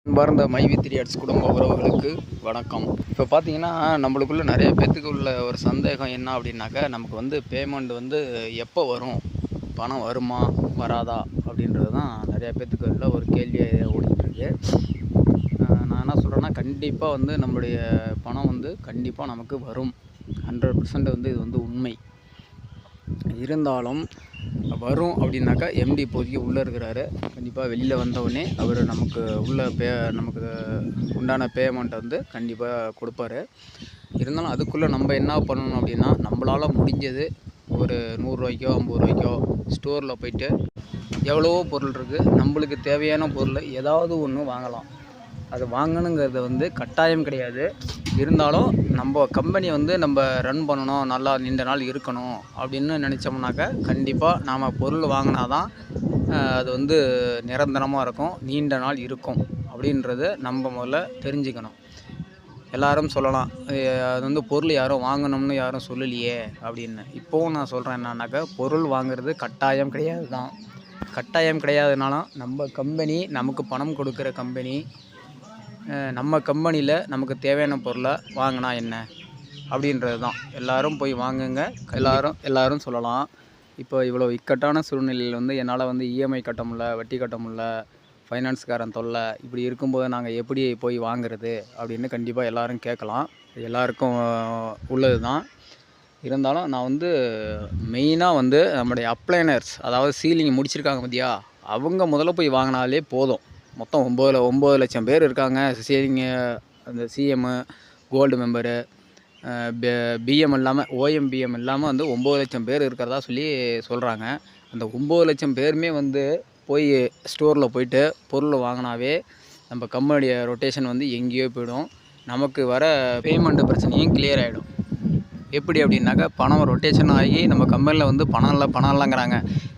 அன்பார்ந்த மைவி3 ஆர்ட்ஸ் குடும்ப உறவுகளுக்கு வணக்கம். இப்போ பார்த்தீங்கன்னா, நம்மளுக்குள்ள நிறைய பேத்துக்கு உள்ள ஒரு சந்தேகம் என்ன அப்படின்னாக்கா, நமக்கு பேமெண்ட் எப்போ வரும்? பணம் வருமா? வராதா? அப்படின்றது தான் நிறையா பேத்துக்கு உள்ள ஒரு கேள்வியாக ஓடிட்டுருக்கு. நான் என்ன சொல்கிறேன்னா, கண்டிப்பாக நம்மளுடைய பணம் கண்டிப்பாக நமக்கு வரும். 100% இது உண்மை. இருந்தாலும் வரும் அப்படின்னாக்கா எம்டி இப்போதைக்கு உள்ளே இருக்கிறாரு. கண்டிப்பாக வெளியில் வந்தவுடனே அவர் நமக்கு நமக்கு உண்டான பேமெண்ட்டை கண்டிப்பாக கொடுப்பாரு. இருந்தாலும் அதுக்குள்ளே நம்ம என்ன பண்ணணும் அப்படின்னா, நம்மளால் முடிஞ்சது ஒரு 100 ரூபாய்க்கோ 50 ரூபாய்க்கோ ஸ்டோரில் போய்ட்டு எவ்வளவோ பொருள் இருக்குது. நம்மளுக்கு தேவையான பொருள் ஏதாவது ஒன்று வாங்கலாம். அது வாங்கணுங்கிறது கட்டாயம் கிடையாது. இருந்தாலும் நம்ம கம்பெனி நம்ம ரன் பண்ணணும், நல்லா நீண்ட நாள் இருக்கணும் அப்படின்னு நினச்சோம்னாக்கா, கண்டிப்பாக நாம் பொருள் வாங்கினா தான் அது நிரந்தரமாக இருக்கும், நீண்ட நாள் இருக்கும் அப்படின்றத நம்ம முதல்ல தெரிஞ்சுக்கணும். எல்லாரும் சொல்லலாம், அது பொருள் யாரும் வாங்கணும்னு யாரும் சொல்லலையே அப்படின்னு. இப்போவும் நான் சொல்கிறேன் என்னன்னாக்கா, பொருள் வாங்குறது கட்டாயம் கிடையாது தான். கட்டாயம் கிடையாதுனாலும் நம்ம கம்பெனி, நமக்கு பணம் கொடுக்குற கம்பெனி, நம்ம கம்பெனியில் நமக்கு தேவையான பொருளை வாங்கினா என்ன அப்படின்றது தான். எல்லோரும் போய் வாங்குங்க. எல்லோரும் சொல்லலாம், இப்போ இவ்வளோ இக்கட்டான சூழ்நிலையில் என்னால் இஎம்ஐ கட்ட முடியல, வட்டி கட்ட முடியல, ஃபைனான்ஸ்காரன் தொல்லை, இப்படி இருக்கும்போது நாங்கள் எப்படி போய் வாங்குறது அப்படின்னு கண்டிப்பாக எல்லோரும் கேட்கலாம். எல்லாருக்கும் உள்ளது தான். இருந்தாலும் நான் மெயினாக நம்முடைய அப்ளைனர்ஸ், அதாவது சீலிங் முடிச்சிருக்காங்க பார்த்தியா, அவங்க முதல்ல போய் வாங்கினாலே போதும். மொத்தம் 9 லட்சம் பேர் இருக்காங்க. சரிங்க, அந்த சிஎம்மு, கோல்டு மெம்பரு, பிஎம் இல்லாமல், ஓஎம்பிஎம் இல்லாமல் 9 லட்சம் பேர் இருக்கிறதா சொல்கிறாங்க. அந்த 9 லட்சம் பேருமே போய் ஸ்டோரில் போய்ட்டு பொருள் வாங்கினாவே நம்ம கம்பெனியோடைய ரொட்டேஷன் எங்கேயோ போயிடும். நமக்கு வர பேமெண்ட்டு பிரச்சனையும் கிளியர் ஆகிடும். எப்படி அப்படின்னாக்கா, பணம் ரொட்டேஷன் ஆகி நம்ம கம்பெனியில் பணம் இல்லைங்கிறாங்க.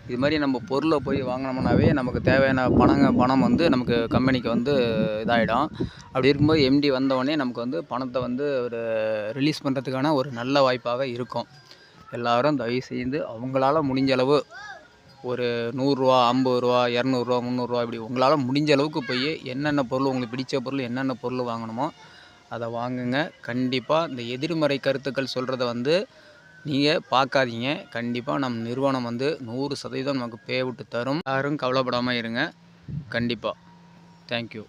இது மாதிரி நம்ம பொருளை போய் வாங்கினோம்னாவே நமக்கு தேவையான பணம் நமக்கு கம்பெனிக்கு இதாகிடும். அப்படி இருக்கும்போது எம்டி வந்தவுடனே நமக்கு பணத்தை ஒரு ரிலீஸ் பண்ணுறதுக்கான ஒரு நல்ல வாய்ப்பாக இருக்கும். எல்லோரும் தயவு செய்து அவங்களால முடிஞ்ச அளவு ஒரு 100 ரூபா, 50 ரூபா, 200 ரூபா, 300 ரூபா, இப்படி உங்களால் முடிஞ்ச அளவுக்கு போய் என்னென்ன பொருள், உங்களுக்கு பிடிச்ச பொருள் என்னென்ன பொருள் வாங்கணுமோ அதை வாங்குங்க. கண்டிப்பாக இந்த எதிர்மறை கருத்துக்கள் சொல்கிறத நீங்கள் பார்க்காதீங்க. கண்டிப்பாக நம் நிறுவனம் 100% நமக்கு பே அவுட் தரும். யாரும் கவலைப்படாமல் இருங்க. கண்டிப்பாக. தேங்க்யூ.